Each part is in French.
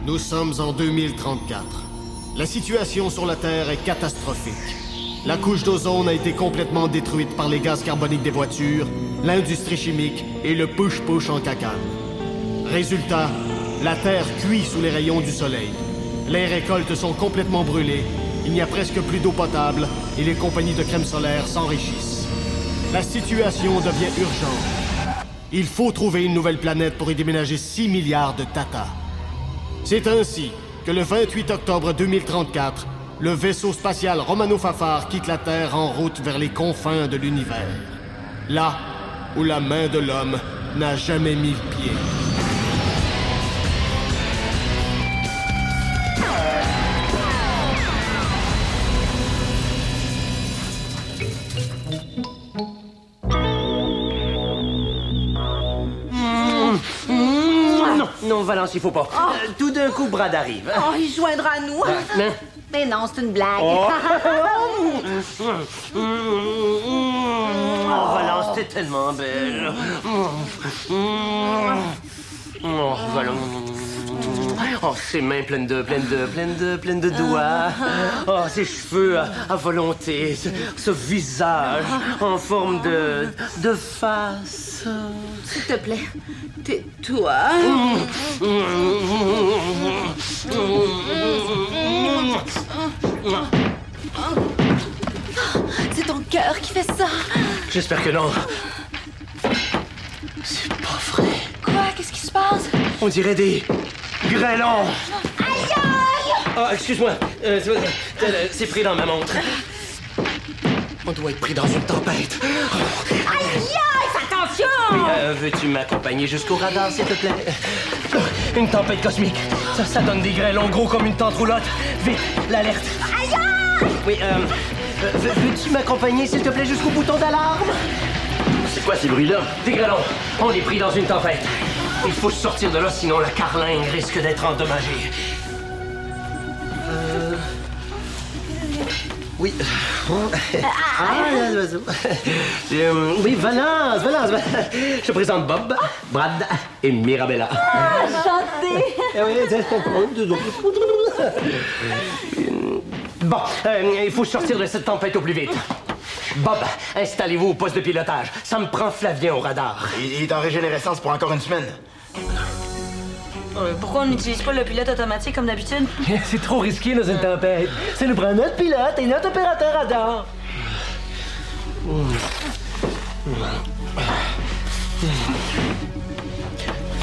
Nous sommes en 2034. La situation sur la Terre est catastrophique. La couche d'ozone a été complètement détruite par les gaz carboniques des voitures, l'industrie chimique et le push-push en cacane. Résultat, la Terre cuit sous les rayons du soleil. Les récoltes sont complètement brûlées, il n'y a presque plus d'eau potable et les compagnies de crème solaire s'enrichissent. La situation devient urgente. Il faut trouver une nouvelle planète pour y déménager 6 milliards de Tata. C'est ainsi que le 28 octobre 2034, le vaisseau spatial Romano Fafar quitte la Terre en route vers les confins de l'univers. Là où la main de l'homme n'a jamais mis le pied. Non, Valence, il faut pas. Oh. Tout d'un coup, Brad arrive. Oh, il joindra à nous. Hein? Mais non, c'est une blague. Oh, Valence, t'es tellement belle. Oh, Valence. Oh, ses mains pleines de doigts. Oh, ses cheveux à volonté. Ce visage en forme de face. S'il te plaît, tais-toi. C'est ton cœur qui fait ça. J'espère que non. C'est pas vrai. Quoi? Qu'est-ce qui se passe? On dirait des grêlons. Aïe aïe! Oh, excuse-moi. C'est pris dans ma montre. On doit être pris dans une tempête. Aïe aïe! Fais attention! Oui, veux-tu m'accompagner jusqu'au radar, s'il te plaît? Une tempête cosmique. Ça donne des grêlons gros comme une tente roulotte. Vite, l'alerte. Aïe aïe! Oui, veux-tu m'accompagner, s'il te plaît, jusqu'au bouton d'alarme? C'est quoi ces bruits-là? Des grêlons. On est pris dans une tempête. Il faut sortir de là, sinon la carlingue risque d'être endommagée. Oui. L'oiseau. Oui, Valence. Je te présente Bob, Brad et Mirabella. Enchanté! Bon, il faut sortir de cette tempête au plus vite. Bob, installez-vous au poste de pilotage. Ça me prend Flavien au radar. Il est en régénérescence pour encore une semaine. Pourquoi on n'utilise pas le pilote automatique comme d'habitude? C'est trop risqué dans une tempête. Ça nous prend notre pilote et notre opérateur radar.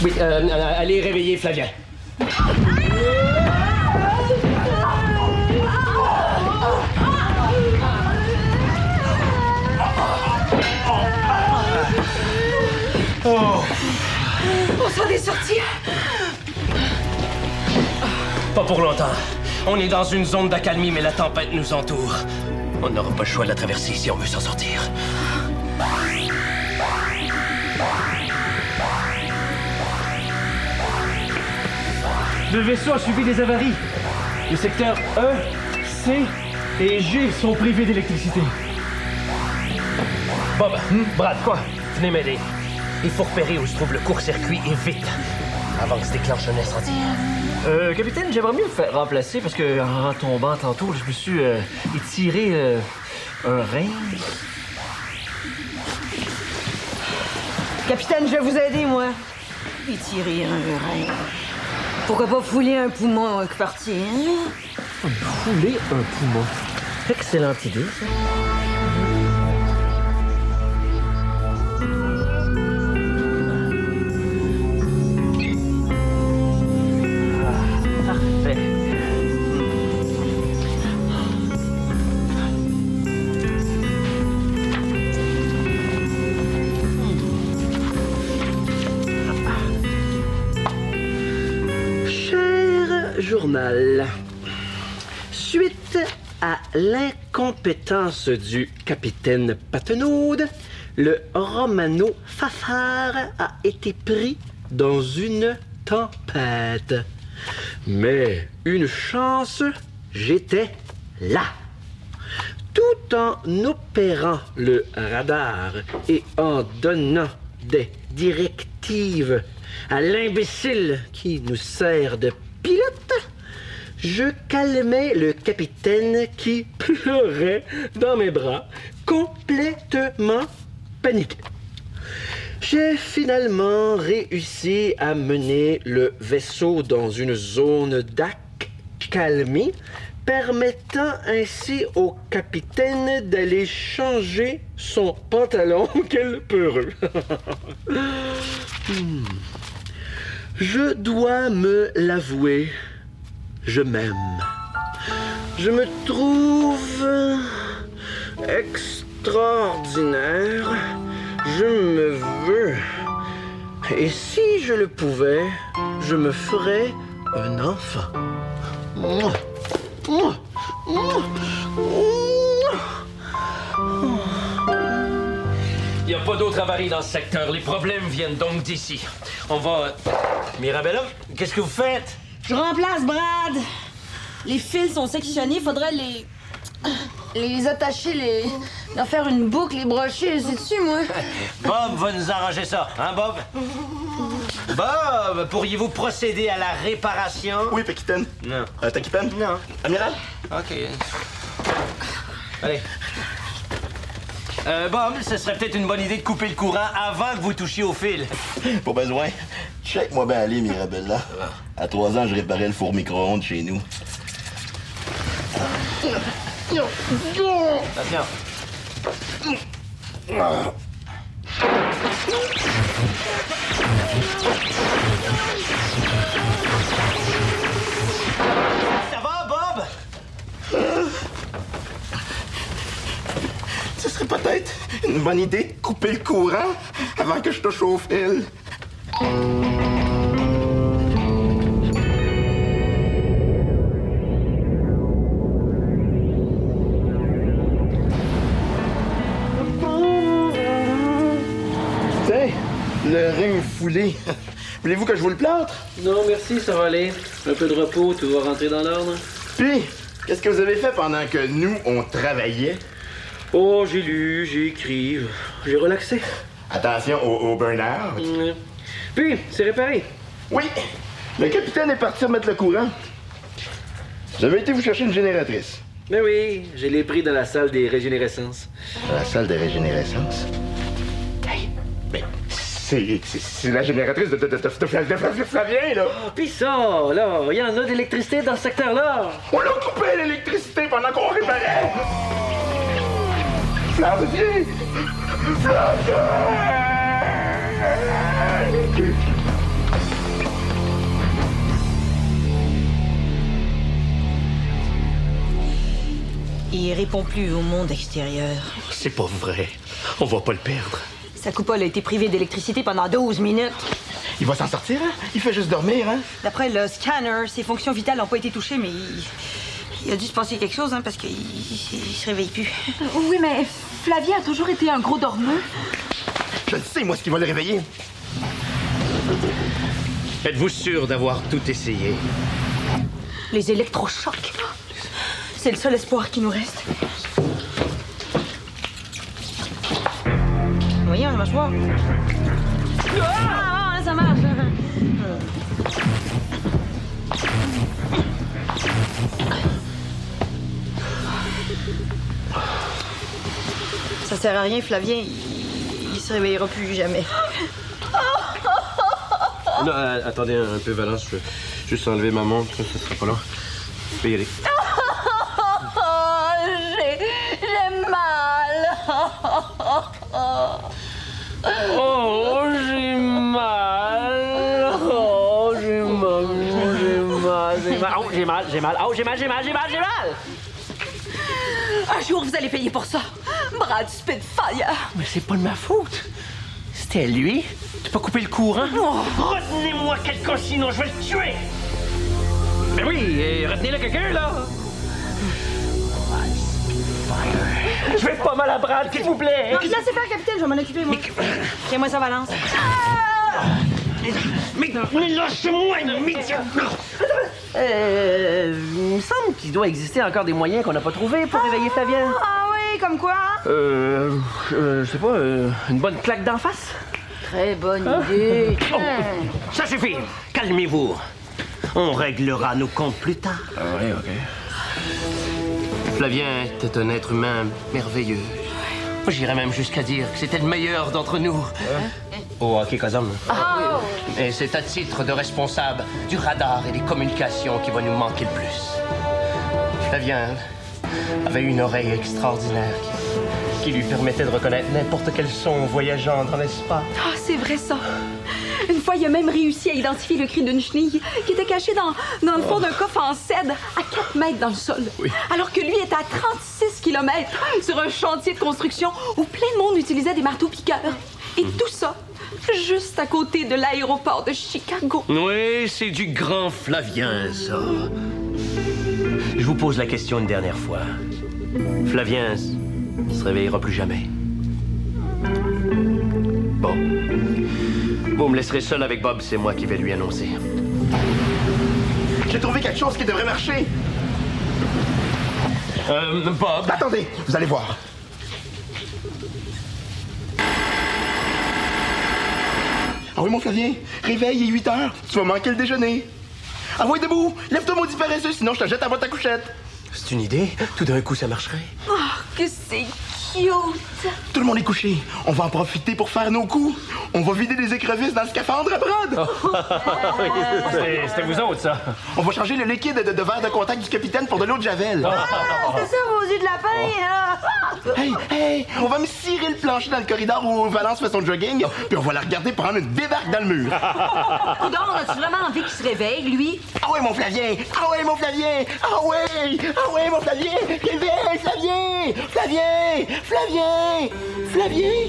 Oui, allez réveiller Flavien. On s'en est sorti. Pas pour longtemps. On est dans une zone d'accalmie, mais la tempête nous entoure. On n'aura pas le choix de la traverser si on veut s'en sortir. Le vaisseau a subi des avaries. Les secteurs E, C et G sont privés d'électricité. Bob, Brad, quoi? Venez m'aider. Il faut repérer où se trouve le court-circuit et vite, avant que se déclenche un incendie. Capitaine, j'aimerais mieux me faire remplacer parce que en tombant tantôt, je me suis étiré un rein. Capitaine, je vais vous aider, moi. Étirer un rein. Pourquoi pas fouler un poumon avec partie, hein? Fouler un poumon. Excellente idée, ça. Journal. Suite à l'incompétence du capitaine Patenaude, le Romano Fafar a été pris dans une tempête. Mais une chance, j'étais là. Tout en opérant le radar et en donnant des directives à l'imbécile qui nous sert de pilote, Je calmais le capitaine qui pleurait dans mes bras, complètement paniqué. J'ai finalement réussi à mener le vaisseau dans une zone d'accalmie, permettant ainsi au capitaine d'aller changer son pantalon. Quel peureux! Je dois me l'avouer, je m'aime. Je me trouve extraordinaire. Je me veux. Et si je le pouvais, je me ferais un enfant. Il n'y a pas d'autre avarie dans ce secteur. Les problèmes viennent donc d'ici. On va... Mirabella, qu'est-ce que vous faites? Je remplace Brad. Les fils sont sectionnés, faudrait les attacher, leur faire une boucle, les brocher, sais-tu, moi? Bob va nous arranger ça, hein, Bob? Bob, pourriez-vous procéder à la réparation? Oui, capitaine. Non. Taquipen? Non. Amiral? OK. Allez. Bob, ce serait peut-être une bonne idée de couper le courant avant que vous touchiez au fil. Pas besoin. Check-moi bien aller, Mirabella. À 3 ans, je réparais le four micro-ondes chez nous. Attention. Ça va, Bob? Ce serait peut-être une bonne idée de couper le courant avant que je touche au fil. Tiens, le rein foulé. Voulez-vous que je vous le plâtre? Non, merci, ça va aller. Un peu de repos, tout va rentrer dans l'ordre. Puis, qu'est-ce que vous avez fait pendant que nous, on travaillait? Oh, j'ai lu, j'ai écrit, j'ai relaxé. Attention au burn-out. Puis, c'est réparé. Oui, le capitaine est parti remettre le courant. J'avais été vous chercher une génératrice. Mais oui, je l'ai pris dans la salle des régénérescences. La salle de régénérescence? Hey, mais c'est la génératrice de Flavien, là. Ah, pis ça, là, il y en a d'électricité dans ce secteur-là. On l'a coupé l'électricité pendant qu'on réparait. Flavien! Flavien! Il répond plus au monde extérieur. C'est pas vrai. On va pas le perdre. Sa coupole a été privée d'électricité pendant 12 minutes. Il va s'en sortir, hein? Il fait juste dormir, hein? D'après le scanner, ses fonctions vitales n'ont pas été touchées, mais il a dû se passer quelque chose, hein, parce qu'il se réveille plus. Oui, mais Flavien a toujours été un gros dormeux. Je le sais, moi, ce qui va le réveiller. Êtes-vous sûr d'avoir tout essayé? Les électrochocs. C'est le seul espoir qui nous reste. Voyons, la mâchoire. Ah, ça marche. Ça sert à rien, Flavien. Il se réveillera plus jamais. Non, attendez un peu, Valence. Je veux juste enlever ma montre. Ça sera pas long. Je peux y aller. J'ai mal. Oh, j'ai mal. Oh, j'ai mal. Oh, j'ai mal. Oh, j'ai mal. Un jour, vous allez payer pour ça. Brad Spitfire. Mais c'est pas de ma faute. C'était lui. Tu peux couper le courant? Retenez-moi quelqu'un, sinon je vais le tuer! Ben oui, retenez-le quelqu'un, là. Je vais pas mal à Brad, s'il vous plaît! Non, laissez faire, capitaine, je vais m'en occuper, moi. Tiens-moi ça, Valence. Mais lâchez-moi, médium! Il me semble qu'il doit exister encore des moyens qu'on n'a pas trouvés pour réveiller Flavien. Ah oui, comme quoi? Je sais pas, une bonne claque d'en face? Très bonne idée. Ça suffit! Calmez-vous! On réglera nos comptes plus tard. Ah oui, OK. Flavien était un être humain merveilleux. J'irais même jusqu'à dire que c'était le meilleur d'entre nous. Au hockey Kazam. Et c'est à titre de responsable du radar et des communications qui va nous manquer le plus. Flavien avait une oreille extraordinaire qui lui permettait de reconnaître n'importe quel son voyageant dans l'espace. Ah, c'est vrai ça. Une fois, il a même réussi à identifier le cri d'une chenille qui était caché dans le fond d'un coffre en cèdre à 4 mètres dans le sol. Oui. Alors que lui était à 36 km sur un chantier de construction où plein de monde utilisait des marteaux-piqueurs. Et tout ça, juste à côté de l'aéroport de Chicago. Oui, c'est du grand Flavien, ça. Je vous pose la question une dernière fois. Flavien se réveillera plus jamais. Bon. Vous me laisserez seul avec Bob, c'est moi qui vais lui annoncer. J'ai trouvé quelque chose qui devrait marcher. Bob. Attendez, vous allez voir. Ah oui, mon Flavien, réveille, il est 8 heures. Tu vas manquer le déjeuner. Ah oui, debout, lève-toi, maudit paresseux, sinon je te jette à ta couchette. C'est une idée. Tout d'un coup, ça marcherait. Oh, que c'est cute! Tout le monde est couché. On va en profiter pour faire nos coups. On va vider les écrevisses dans le scaphandre à Brad. C'était vous autres, ça. On va changer le liquide de verre de contact du capitaine pour de l'eau de Javel. C'est ça, vos yeux de lapin, Hey, on va me cirer le plancher dans le corridor où Valence fait son jogging, puis on va la regarder prendre une débarque dans le mur. Coudon, as-tu vraiment envie qu'il se réveille, lui? Ah ouais, mon Flavien! Ah ouais, mon Flavien! Ah ouais! Ah ouais, mon Flavien! Réveille, Flavien! Flavien! Flavien! Flavien!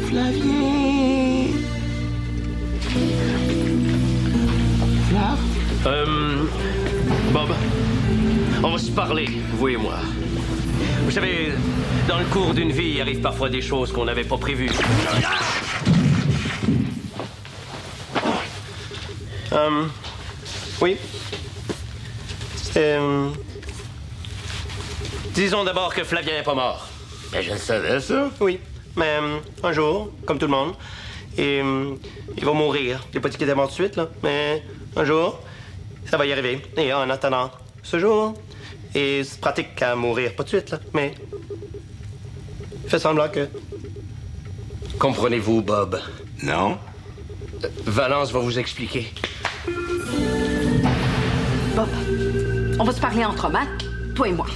Flavien! Flav? Bob, on va se parler, vous et moi. Vous savez, dans le cours d'une vie, il arrive parfois des choses qu'on n'avait pas prévues. Oui. Disons d'abord que Flavien n'est pas mort. Ben, je le savais, ça. Oui, mais un jour, comme tout le monde, et, il va mourir. Je n'ai pas dit qu'il était mort tout de suite, là, mais un jour, ça va y arriver. Et en attendant ce jour, il se pratique à mourir, pas tout de suite, là, mais il fait semblant que... Comprenez-vous, Bob? Non. Valence va vous expliquer. Bob, on va se parler entre hommes, hein? Toi et moi.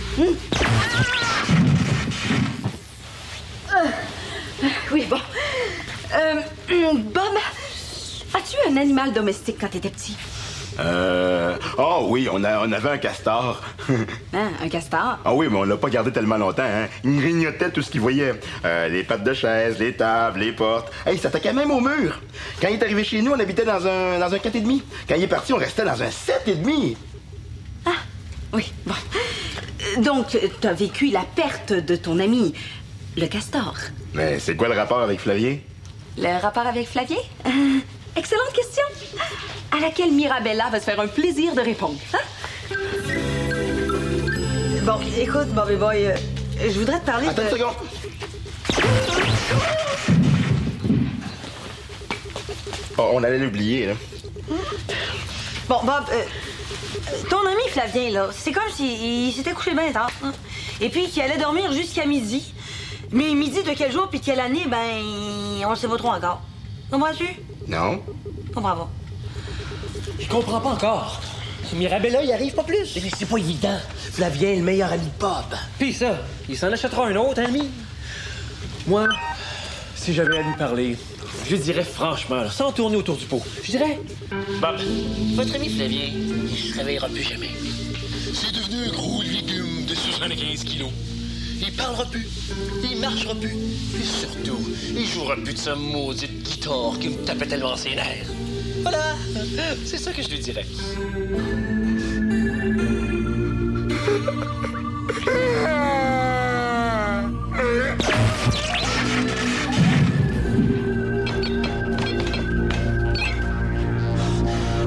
Oui, bon. Bob, as-tu un animal domestique quand t'étais petit? Oh oui, on avait un castor. Hein, un castor? Ah oui, mais on l'a pas gardé tellement longtemps, hein. Il grignotait tout ce qu'il voyait. Les pattes de chaise, les tables, les portes. Hey, il s'attaquait même au mur. Quand il est arrivé chez nous, on habitait dans un 4,5. Quand il est parti, on restait dans un 7,5. Ah, oui, bon. Donc, t'as vécu la perte de ton ami, le castor. Mais c'est quoi le rapport avec Flavien? Le rapport avec Flavien? Excellente question. À laquelle Mirabella va se faire un plaisir de répondre. Hein? Bon, écoute, Bobby Boy, je voudrais te parler Attends de... une seconde. Oh, on allait l'oublier, là. Bon, Bob, ton ami Flavien, là, c'est comme s'il s'était couché bien tard. Hein? Et puis qu'il allait dormir jusqu'à midi. Mais midi de quel jour puis de quelle année, ben, on le sait pas trop encore. Comprends-tu? Non. Comprends pas. Je comprends pas encore. Mirabella, il arrive pas plus. Mais c'est pas évident. Flavien est le meilleur ami de Bob. Pis ça, il s'en achètera un autre ami. Moi, si j'avais à lui parler, je dirais franchement, là, sans tourner autour du pot, je dirais... Bob, Votre ami Flavien, il se réveillera plus jamais. C'est devenu un gros légume de 75 kilos. Il parlera plus, il marchera plus, et surtout, il jouera plus de sa maudite guitare qui me tapait tellement ses nerfs. Voilà, c'est ça que je lui dirais.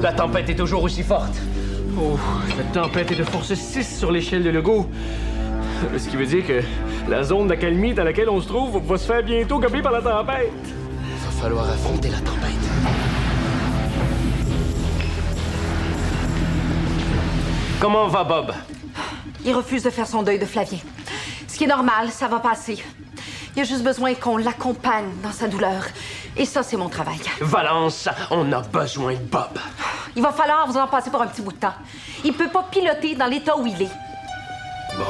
La tempête est toujours aussi forte. oh, cette tempête est de force 6 sur l'échelle de Legault. Ce qui veut dire que la zone d'accalmie dans laquelle on se trouve va se faire bientôt gobler par la tempête. Il va falloir affronter la tempête. Comment va Bob? Il refuse de faire son deuil de Flavien. Ce qui est normal, ça va passer. Il a juste besoin qu'on l'accompagne dans sa douleur. Et ça, c'est mon travail. Valence, on a besoin de Bob. Il va falloir vous en passer pour un petit bout de temps. Il peut pas piloter dans l'état où il est. Bon.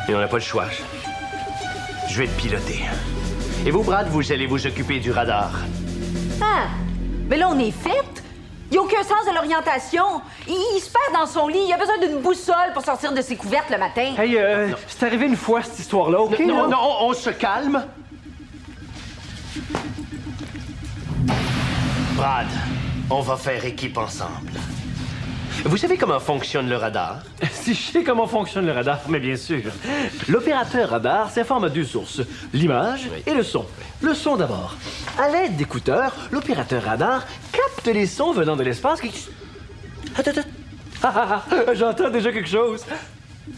Et on n'a pas le choix. Je vais te piloter. Et vous, Brad, vous allez vous occuper du radar. Ah! Mais là, on est fait. Il n'a aucun sens de l'orientation. Il se perd dans son lit. Il a besoin d'une boussole pour sortir de ses couvertes le matin. Hey, c'est arrivé une fois, cette histoire-là, OK? Non, là? non, on se calme. Brad, on va faire équipe ensemble. Vous savez comment fonctionne le radar? Si je sais comment fonctionne le radar, mais bien sûr. L'opérateur radar s'informe à deux sources, l'image et le son. Le son d'abord. À l'aide d'écouteurs, l'opérateur radar capte les sons venant de l'espace qui... Attends. J'entends déjà quelque chose.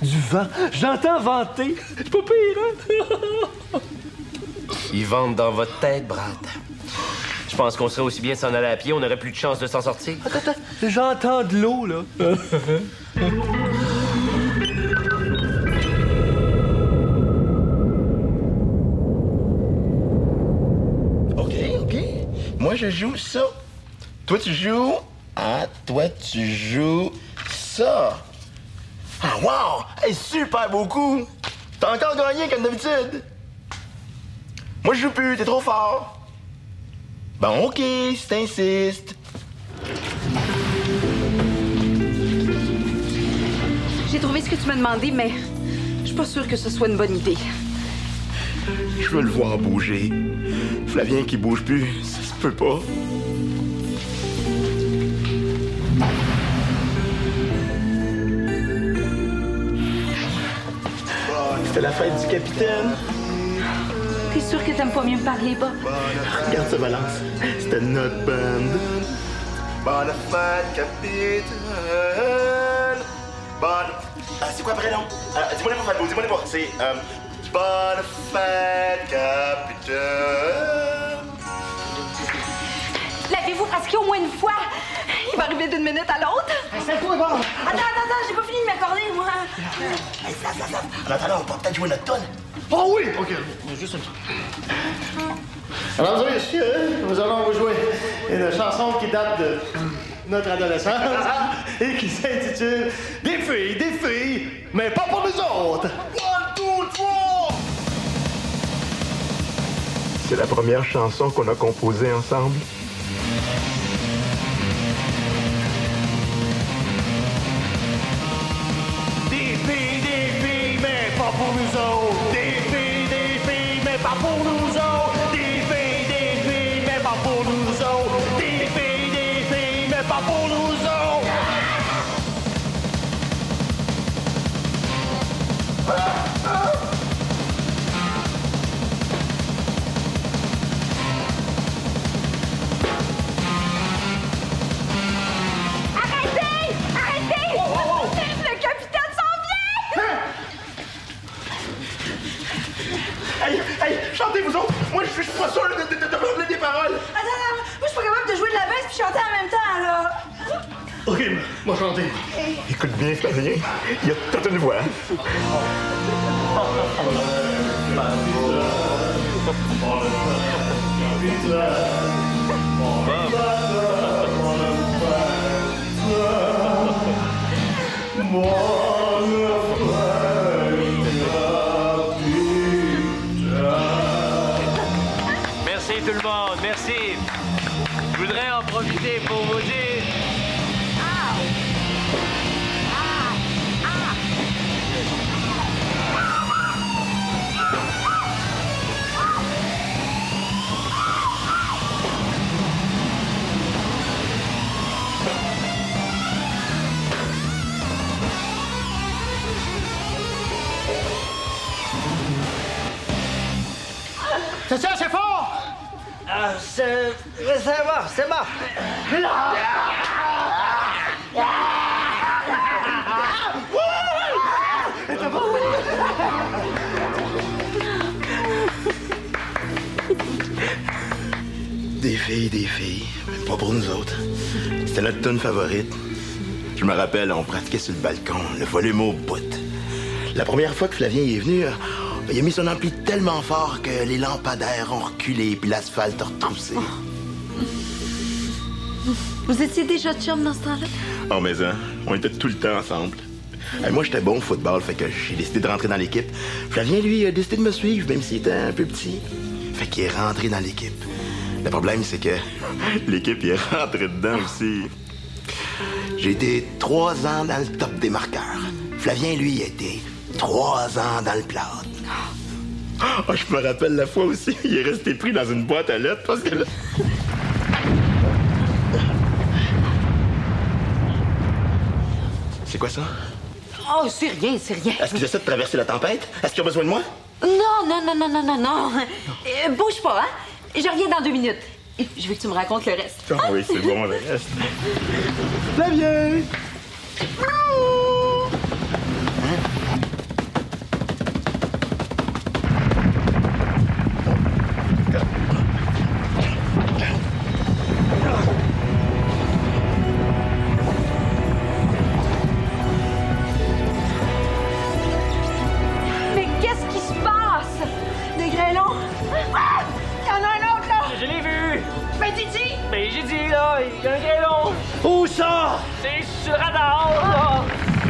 Du vent. J'entends vanter. C'est pas pire, hein? Ils vendent dans votre tête, Brad. Je pense qu'on serait aussi bien s'en aller à pied, on aurait plus de chance de s'en sortir. Attends. J'entends de l'eau, là. OK. Moi, je joue ça. Toi, tu joues... Ah, toi, tu joues ça. Ah, wow! Hey, super beaucoup! T'as encore gagné comme d'habitude. Moi, je joue plus, t'es trop fort. Bon, OK, si t'insistes. J'ai trouvé ce que tu m'as demandé, mais je suis pas sûre que ce soit une bonne idée. Je veux le voir bouger. Flavien qui bouge plus, ça se peut pas. C'était la fête du capitaine. T'es sûr que t'aimes pas mieux me parler, Bob? Regarde ça, Valence. C'était notre band. Bonne fête, capitaine. Bonne... c'est quoi le prénom? Dis-moi les pas, Fabio, dis-moi les pas. C'est... Bonne fête, capitaine. L'avez-vous pratiqué au moins une fois? Il va arriver d'une minute à l'autre. C'est quoi, bon? Attends, j'ai pas fini de m'accorder, moi. Hey, Flav. En attendant, on peut peut-être jouer notre tonne. Oh oui! OK, juste un petit peu. Alors, messieurs, nous allons vous jouer une chanson qui date de notre adolescence et qui s'intitule Des filles, mais pas pour nous autres. 1, 2, 3! C'est la première chanson qu'on a composée ensemble. Des filles, mais pas pour nous autres. Des filles, mais pas pour nous autres. Des filles, mais pas pour nous autres. Des filles, mais pas pour nous autres. Arrêtez! Le capitaine s'en vient! Hey, chantez vous autres! Moi, je suis pas sûr de me rappeler des paroles! Attends, moi, je suis pas capable de jouer de la baisse puis chanter en même temps, là. OK, moi chanter. Écoute bien, Flavien, il y a toute une voix. Merci tout le monde, merci. Je voudrais en profiter pour vous dire... C'est fort! C'est mort. Des filles, mais pas pour nous autres. C'était notre tune favorite. Je me rappelle, on pratiquait sur le balcon, le volume au bout. La première fois que Flavien est venu, il a mis son ampli tellement fort que les lampadaires ont reculé puis l'asphalte a retroussé. Vous étiez déjà chum dans ce temps-là? Oh, mais hein, on était tout le temps ensemble. Moi, j'étais bon au football, fait que j'ai décidé de rentrer dans l'équipe. Flavien, lui, a décidé de me suivre, même s'il était un peu petit. Fait qu'il est rentré dans l'équipe. Le problème, c'est que l'équipe y est rentrée dedans aussi. J'ai été 3 ans dans le top des marqueurs. Flavien, lui, a été 3 ans dans le plâtre. Oh, je me rappelle la fois aussi, il est resté pris dans une boîte à lettres parce que là... C'est quoi ça? Oh, c'est rien, c'est rien. Est-ce qu'ils essaient de traverser la tempête? Est-ce qu'ils ont besoin de moi? Non. Bouge pas, hein? Je reviens dans 2 minutes. Je veux que tu me racontes le reste. Oh, oui, c'est bon, le reste. Flavien! Mais qu'est-ce qui se passe? Des grêlons? Ah! Il y en a un autre, là! Je l'ai vu! Mais Didi! Mais j'ai dit, là, il y a un grêlon! Où ça? C'est sur le radar, là!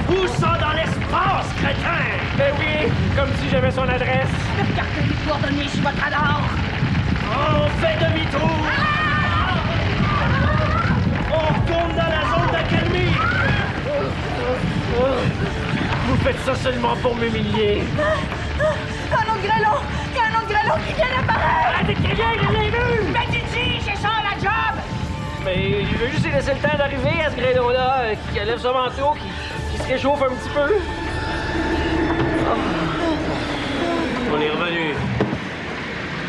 Où ça dans l'espace, crétin? Ben oui, comme si j'avais son adresse. Regardez les coordonnées sur votre radar! On fait demi-tour! On retourne dans la zone d'accalmie! Vous faites ça seulement pour m'humilier. Un autre grêlon! Il y a un autre grêlon qui vient d'apparaître! Arrêtez de crier, je l'ai vu! Mais Didi, j'ai ça la job! Mais je veux juste laisser le temps d'arriver à ce grêlon-là, qui lève son manteau, qui se réchauffe un petit peu. On est revenu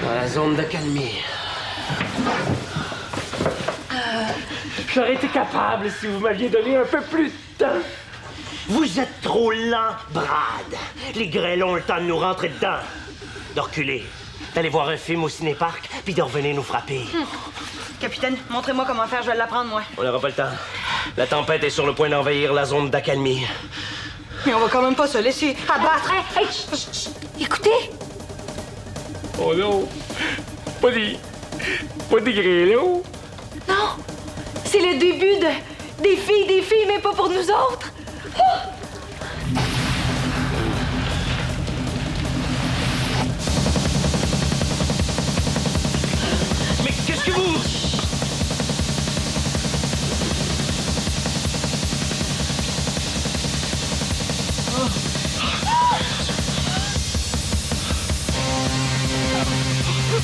dans la zone d'accalmie. J'aurais été capable si vous m'aviez donné un peu plus de temps. Vous êtes trop lent, Brad. Les grêlons ont le temps de nous rentrer dedans. De reculer, d'aller voir un film au ciné-parc, puis de revenir nous frapper. Capitaine, montrez-moi comment faire, je vais l'apprendre, moi. On n'aura pas le temps. La tempête est sur le point d'envahir la zone d'accalmie. Mais on va quand même pas se laisser abattre. Hey, chut! Écoutez! Oh non! Pas des grêlons! Non! C'est le début des filles, mais pas pour nous autres! Mais qu'est-ce que vous...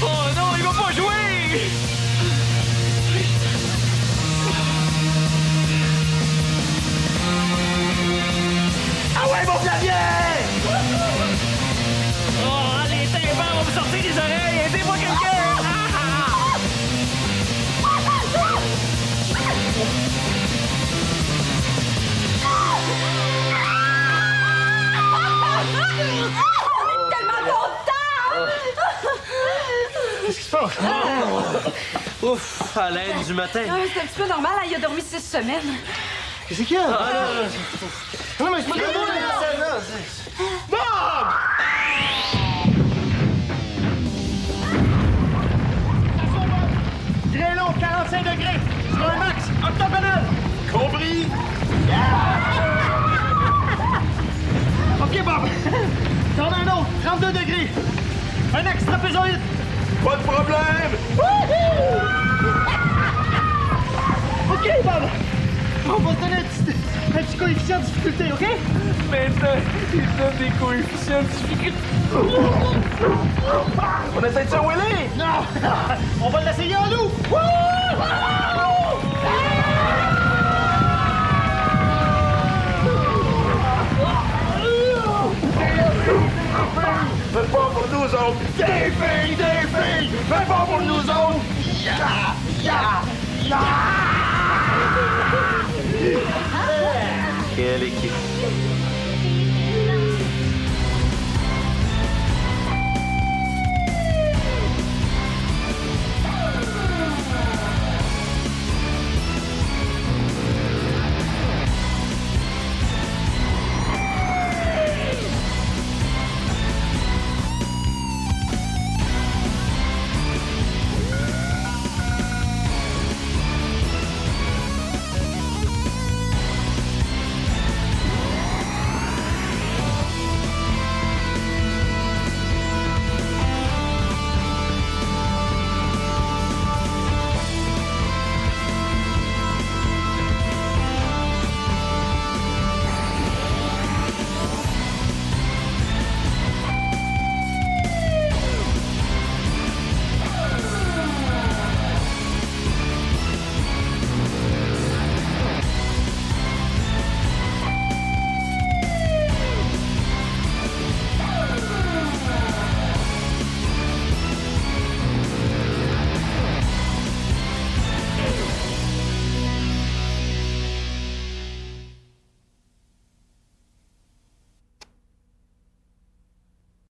Oh non, il va pas jouer! Ah ouais, mon Flavien! Oh, les tympans vont me sortir des oreilles! Aidez-moi quelqu'un! On est tellement contents! Qu'est-ce qui se passe? Ouf, à l'aide du matin. Ah, c'est un petit peu normal, hein, il a dormi 6 semaines. Qu'est-ce qu'il y a? Non, mais c'est pas Bob! Grêlon, 45 degrés! Sur un max, octogonal! Compris? OK, Bob! T'en as un autre, 32 degrés! Un extra pésoïde! Pas de problème! OK, Bob! On va te donner un petit coefficient de difficulté, OK? Maintenant, il donne des coefficients de difficulté. On essaie de se wheeler? Non! On va l'essayer en loup! Fais pas pour nous autres! Des filles! Fais pas pour nous autres! Quelle équipe.